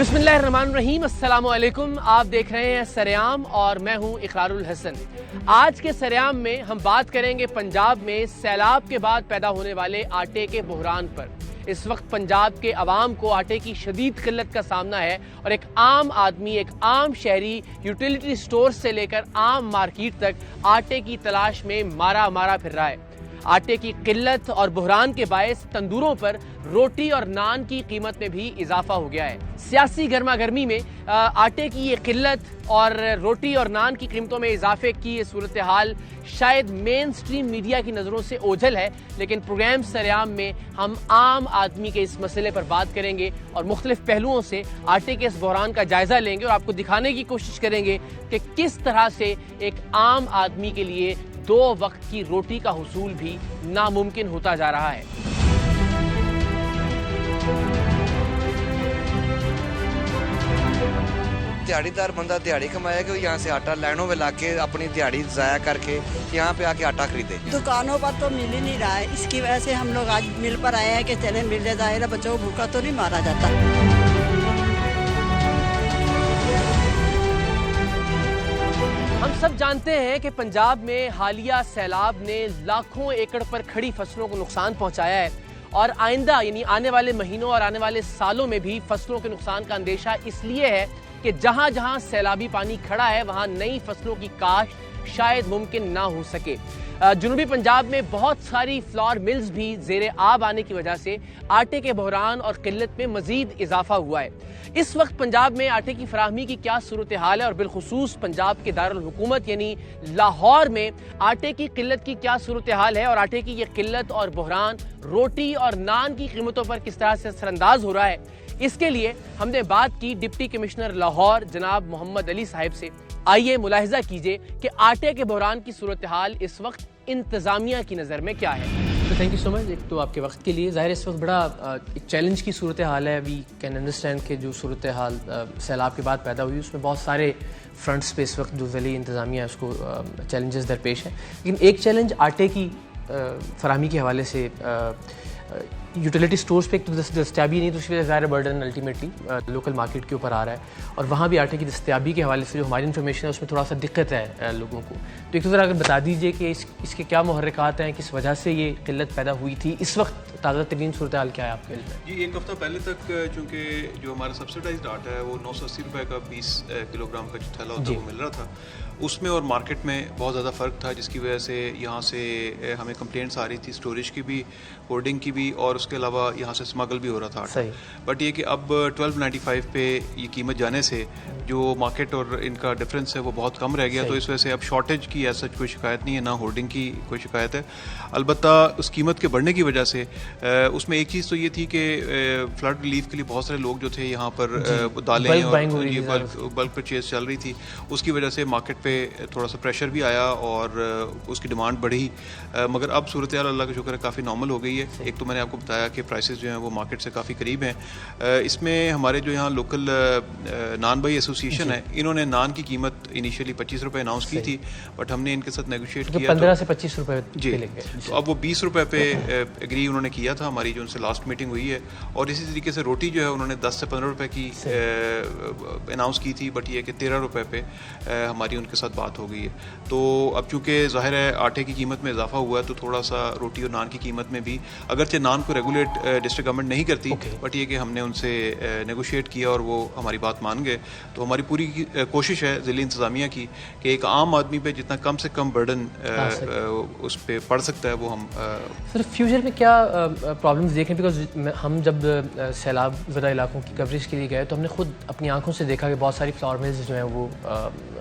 बिस्मिल्लाहिर्रहमानिर्रहीम, अस्सलाम वालेकुम। आप देख रहे हैं सरेआम और मैं हूं इकरारुल हसन। आज के सरेआम में हम बात करेंगे पंजाब में सैलाब के बाद पैदा होने वाले आटे के बहरान पर। इस वक्त पंजाब के अवाम को आटे की शदीद किल्लत का सामना है और एक आम आदमी, एक आम शहरी यूटिलिटी स्टोर से लेकर आम मार्केट तक आटे की तलाश में मारा मारा फिर रहा है। आटे की किल्लत और बहरान के बायस तंदूरों पर रोटी और नान की कीमत में भी इजाफा हो गया है। सियासी गर्मा गर्मी में आटे की ये किल्लत और रोटी और नान की कीमतों में इजाफे की ये सूरत हाल शायद मेन स्ट्रीम मीडिया की नज़रों से ओझल है, लेकिन प्रोग्राम सरेआम में हम आम आदमी के इस मसले पर बात करेंगे और मुख्तलिफ पहलुओं से आटे के इस बहरान का जायजा लेंगे और आपको दिखाने की कोशिश करेंगे कि किस तरह से एक आम आदमी के लिए 2 वक्त की रोटी का हुसूल भी नामुमकिन होता जा रहा है। दिहाड़ीदार बंदा दिहाड़ी कमाया कि यहाँ से आटा लाइनों में लाके अपनी दिहाड़ी ज़ाया करके यहाँ पे आके आटा खरीदे। दुकानों पर तो मिल ही नहीं रहा है, इसकी वजह से हम लोग आज मिल पर आए हैं कि चले मिल जाए, बच्चों को भूखा तो नहीं मारा जाता। हम सब जानते हैं कि पंजाब में हालिया सैलाब ने लाखों एकड़ पर खड़ी फसलों को नुकसान पहुंचाया है और आइंदा यानी आने वाले महीनों और आने वाले सालों में भी फसलों के नुकसान का अंदेशा इसलिए है कि जहां जहां सैलाबी पानी खड़ा है वहां नई फसलों की काश्त शायद मुमकिन ना हो सके। जनूबी पंजाब में बहुत सारी फ्लावर मिल्स भी ज़ेरे आब आने की वजह से आटे के बहरान और किल्लत में मजीद इजाफा हुआ है। इस वक्त पंजाब में आटे की फराहमी की क्या सूरत हाल है और बिलखुसूस पंजाब के दारुल हुकूमत यानी लाहौर में आटे की किल्लत की क्या सूरत हाल है और आटे की यह किल्लत और बहरान रोटी और नान की कीमतों पर किस तरह से असरअंदाज हो रहा है, इसके लिए हमने बात की डिप्टी कमिश्नर लाहौर जनाब मोहम्मद अली साहिब से। आइए मुलाहिजा कीजिए कि आटे के बहरान की सूरत हाल इस वक्त इंतजामिया की नज़र में क्या है। तो थैंक यू सो मच। एक तो आपके वक्त के लिए ज़ाहिर इस वक्त बड़ा एक चैलेंज की सूरत हाल है। वी कैन अंडरस्टैंड कि जो सूरत हाल सैलाब के बाद पैदा हुई उसमें बहुत सारे फ्रंट्स पे इस वक्त जो ज़िली इंतजामिया है उसको चैलेंजेस दरपेश हैं, लेकिन एक चैलेंज आटे की फराहमी के हवाले से यूटिलिटी स्टोर्स पे एक तो दस्तियाबी नहीं, तो उसकी वजह से ज़ाहिर बर्डन अल्टीमेटली लोकल मार्केट के ऊपर आ रहा है और वहाँ भी आटे की दस्तियाबी के हवाले से जो हमारी इन्फॉर्मेशन है उसमें थोड़ा सा दिक्कत है लोगों को। तो एक तो ज़रा अगर बता दीजिए कि इसके क्या मुहर्रिकात हैं, किस वजह से ये किल्लत पैदा हुई थी, इस वक्त ताज़ा तरीन सूरत हाल क्या है आपके लिए? जी, एक हफ़्ता पहले तक चूँकि जो हमारा सब्सिडाइज्ड आटा है वो 980 रुपये का 20 किलोग्राम का जो थैला होता है वो मिल रहा था, उसमें और मार्केट में बहुत ज़्यादा फ़र्क था, जिसकी वजह से यहाँ से हमें कंप्लेंट्स आ रही थी स्टोरेज की भी, होर्डिंग की भी, और उसके अलावा यहाँ से स्मगल भी हो रहा था आटा। बट ये कि अब 1295 पे ये कीमत जाने से जो मार्केट और इनका डिफरेंस है वो बहुत कम रह गया, तो इस वजह से अब शॉर्टेज की ऐसा कोई शिकायत नहीं है, ना होर्डिंग की कोई शिकायत है। अलबत्ता उस कीमत के बढ़ने की वजह से उसमें एक चीज़ तो ये थी कि फ्लड रिलीफ के लिए बहुत सारे लोग जो थे यहाँ पर दालें और ये बल्क परचेज चल रही थी, उसकी वजह से मार्केट पे थोड़ा सा प्रेशर भी आया और उसकी डिमांड बढ़ी। मगर अब सूरत हाल अल्लाह का शुक्र है काफ़ी नॉर्मल हो गई है। एक तो मैंने आपको बताया कि प्राइसेस जो हैं वो मार्केट से काफ़ी करीब हैं। इसमें हमारे जो यहाँ लोकल नान भाई एसोसिएशन है, इन्होंने नान की कीमत इनिशियली 25 रुपये अनाउंस की थी, बट हमने इनके साथ नेगोशिएट किया 15 से 25 रुपये जी, तो अब वो 20 रुपये पे एग्री उन्होंने किया था, हमारी जो उनसे लास्ट मीटिंग हुई है। और इसी तरीके से रोटी जो है उन्होंने 10 से 15 रुपये की अनाउंस की थी, बट ये कि 13 रुपये पे हमारी उनके साथ बात हो गई है। तो अब चूँकि ज़ाहिर है आटे की कीमत में इजाफा हुआ है, तो थोड़ा सा रोटी और नान की कीमत में भी, अगरचे नान को रेगुलेट डिस्ट्रिक्ट गवर्नमेंट नहीं करती, बट ये कि हमने उनसे नेगोशिएट किया और वो हमारी बात मान गए। तो हमारी पूरी कोशिश है ज़िली इंतज़ामिया की कि एक आम आदमी पे जितना कम से कम बर्डन उस पर पड़ सकता है वो हम सर फ्यूचर में क्या प्रॉब्लम्स देखें, बिकॉज हम जब सैलाब ज़रा इलाकों की कवरेज के लिए गए तो हमने खुद अपनी आंखों से देखा कि बहुत सारी फ्लावर मिल्स जो हैं वो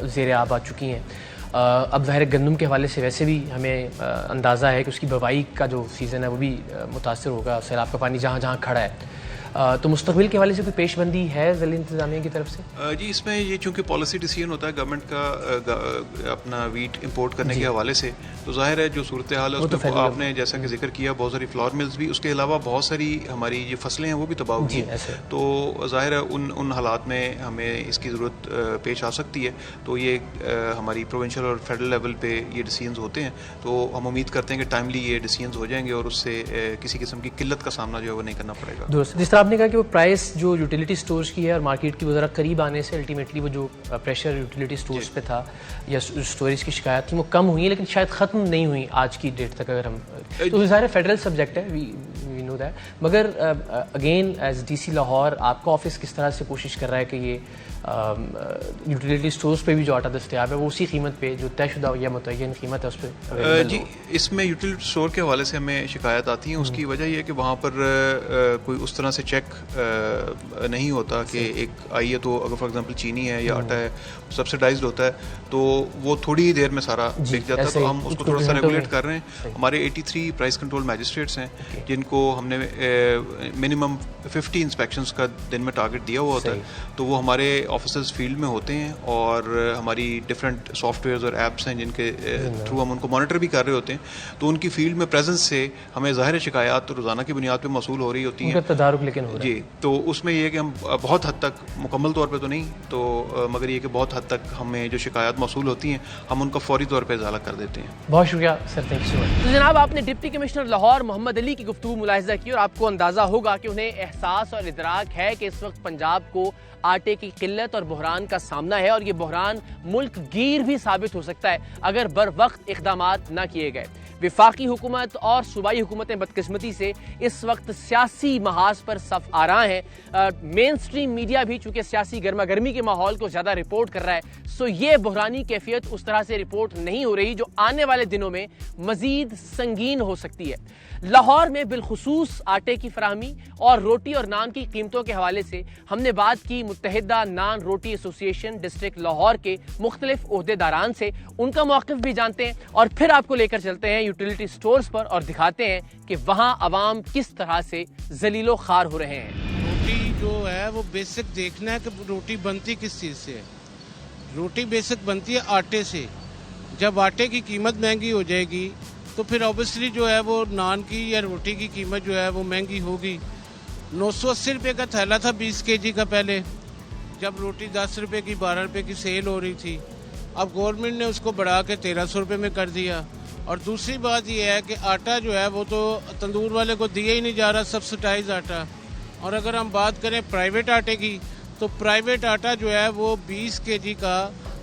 ज़ेरे आब आ चुकी हैं। अब ज़ाहिर गंदम के हवाले से वैसे भी हमें अंदाज़ा है कि उसकी बवाई का जो सीज़न है वो भी मुतासर होगा, सैलाब का पानी जहाँ जहाँ खड़ा है। तो मुस्तकबिल के हवाले से कोई पेशबंदी है ज़िली इंतज़ामिया की तरफ से? जी, इसमें ये चूँकि पॉलिसी डिसीजन होता है गवर्नमेंट का अपना वीट इंपोर्ट करने के हवाले से, तो जाहिर है जो सूरत हाल है उसमें आपने जैसा कि जिक्र किया बहुत सारी फ्लावर मिल्स भी, उसके अलावा बहुत सारी हमारी ये फसलें हैं वो भी तबाह हुई हैं। तो जाहिर है उन हालात में हमें इसकी ज़रूरत पेश आ सकती है। तो ये हमारी प्रोविंशियल और फेडरल लेवल पे ये डिसीजंस होते हैं, तो हम उम्मीद करते हैं कि टाइमली ये डिसीजंस हो जाएंगे और उससे किसी किस्म की किल्लत का सामना जो है वो नहीं करना पड़ेगा। जिस तरह आपने कहा कि वो प्राइस जो यूटिलिटी स्टोर्स की है और मार्केट की वो ज़रा करीब आने से अल्टीमेटली वो जो प्रेशर यूटिलिटी स्टोर्स पे था या स्टोरेज की शिकायत थी वो कम हुई है, लेकिन शायद ख़त्म नहीं हुई आज की डेट तक। अगर हम तो ज़ाहिर फेडरल सब्जेक्ट है, वी नो दैट, मगर अगेन एज डीसी लाहौर आपका ऑफिस किस तरह से कोशिश कर रहा है कि ये यूटिलिटी स्टोर्स पे भी जो आटा दस्तयाब है वो उसी कीमत पे जो तयशुदा या मुतय्यन कीमत है उस पर जी, इसमें यूटिलिटी स्टोर के हवाले से हमें शिकायत आती है। उसकी वजह ये है कि वहाँ पर कोई उस तरह से चेक नहीं होता कि एक आई है तो अगर फॉर एग्जांपल चीनी है या आटा है सब्सिडाइज्ड होता है तो वो थोड़ी ही देर में सारा बिक जाता है। तो हम उसको थोड़ा सा रेगुलेट कर रहे हैं। हमारे 83 प्राइस कंट्रोल मैजिस्ट्रेट्स हैं जिनको हमने मिनिमम 50 इंस्पेक्शंस का दिन में टारगेट दिया हुआ होता है। तो वो हमारे ऑफिसर्स फील्ड में होते हैं और हमारी डिफरेंट सॉफ्टवेयर्स और ऐप्स हैं जिनके थ्रू हम उनको मॉनिटर भी कर रहे होते हैं। तो उनकी फील्ड में प्रेजेंस से हमें ज़ाहिर शिकायत तो रोज़ाना की बुनियाद पे मौसूल हो रही होती हैं तदारुक लेकिन हो रहा है। जी, तो उसमें ये है कि हम बहुत हद तक, मुकम्मल तौर पे तो नहीं तो मगर ये कि बहुत हद तक हमें जो शिकायत मौसूल होती हैं हम उनका फौरी तौर पे इजाला कर देते हैं। बहुत शुक्रिया sir, thank you so much. तो जनाब, आपने डिप्टी कमिश्नर लाहौर मोहम्मद अली की गुफ्तगू मुलाहिजा की और आपको अंदाजा होगा कि उन्हें एहसास और इदराक है कि इस वक्त पंजाब को आटे की किल्लत और बहरान का सामना है और ये बहरान मुल्क गिर भी साबित हो सकता है अगर बर वक्त इक़दामात न किए गए। विफाकी हुकूमत और सूबाई हुकूमतें बदकिस्मती से इस वक्त सियासी महाज पर सफ आरा हैं। मेन स्ट्रीम मीडिया भी चूंकि सियासी गर्मा गर्मी के माहौल को ज़्यादा रिपोर्ट कर रहा है, सो ये बहरानी कैफियत उस तरह से रिपोर्ट नहीं हो रही जो आने वाले दिनों में मजीद संगीन हो सकती है। लाहौर में बिलखुसूस आटे की फराहमी और रोटी और नान की कीमतों के हवाले से हमने बात की मुत्तहिदा नान रोटी एसोसिएशन डिस्ट्रिक्ट लाहौर के मुख्तलिफ ओहदेदारान से। उनका मौक़िफ़ भी जानते हैं और फिर आपको लेकर चलते हैं यूटिलिटी स्टोर्स पर और दिखाते हैं कि वहाँ अवाम किस तरह से जलीलो खार हो रहे हैं। रोटी जो है वो बेसिक देखना है कि रोटी बनती किस चीज़ से है। रोटी बेसिक बनती है आटे से। जब आटे की कीमत महंगी हो जाएगी तो फिर ऑब्वियसली जो है वो नान की या रोटी की कीमत जो है वो महंगी होगी। 980 रुपये का थैला था 20 kg का पहले, जब रोटी 10 रुपये की 12 रुपये की सेल हो रही थी। अब गवर्नमेंट ने उसको बढ़ा के 1300 रुपये में कर दिया। और दूसरी बात ये है कि आटा जो है वो तो तंदूर वाले को दिया ही नहीं जा रहा, सब्सिडाइज आटा। और अगर हम बात करें प्राइवेट आटे की तो प्राइवेट आटा जो है वो 20 kg का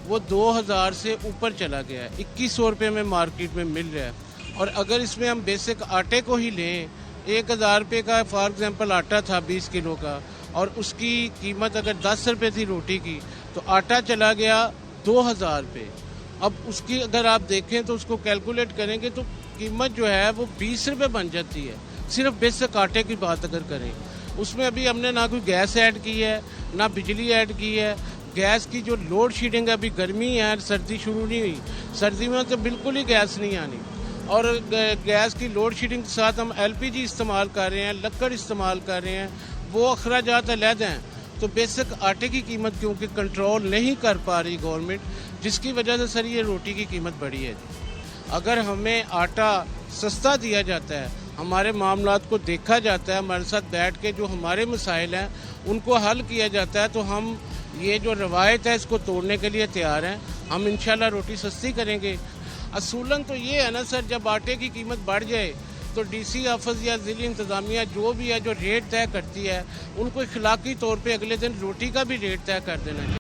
वो 2000 से ऊपर चला गया है, 2100 रुपये में मार्केट में मिल रहा है। और अगर इसमें हम बेसिक आटे को ही लें, 1000 रुपये का फॉर एग्जांपल आटा था 20 किलो का और उसकी कीमत अगर 10 रुपये थी रोटी की तो आटा चला गया 2000 रुपये। अब उसकी अगर आप देखें तो उसको कैलकुलेट करेंगे तो कीमत जो है वो 20 रुपये बन जाती है, सिर्फ बेसिक आटे की बात अगर करें। उसमें अभी हमने ना कोई गैस ऐड की है ना बिजली ऐड की है। गैस की जो लोड शेडिंग है, अभी गर्मी है, सर्दी शुरू नहीं हुई, सर्दी में तो बिल्कुल ही गैस नहीं आनी। और गैस की लोड शेडिंग के साथ हम LPG इस्तेमाल कर रहे हैं, लकड़ इस्तेमाल कर रहे हैं, वो अखराजात अलग हैं। तो बेसिक आटे की कीमत क्योंकि कंट्रोल नहीं कर पा रही गवर्नमेंट, जिसकी वजह से सर ये रोटी की कीमत बढ़ी है। अगर हमें आटा सस्ता दिया जाता है, हमारे मामलात को देखा जाता है, हमारे साथ बैठ के जो हमारे मसाइल हैं उनको हल किया जाता है, तो हम ये जो रवायत है इसको तोड़ने के लिए तैयार हैं। हम इंशाल्लाह रोटी सस्ती करेंगे। असूलन तो ये है ना सर, जब आटे की कीमत बढ़ जाए तो DC ऑफिस या ज़िली इंतज़ामिया जो भी है जो रेट तय करती है उनको इखलाकी तौर पे अगले दिन रोटी का भी रेट तय कर देना चाहिए।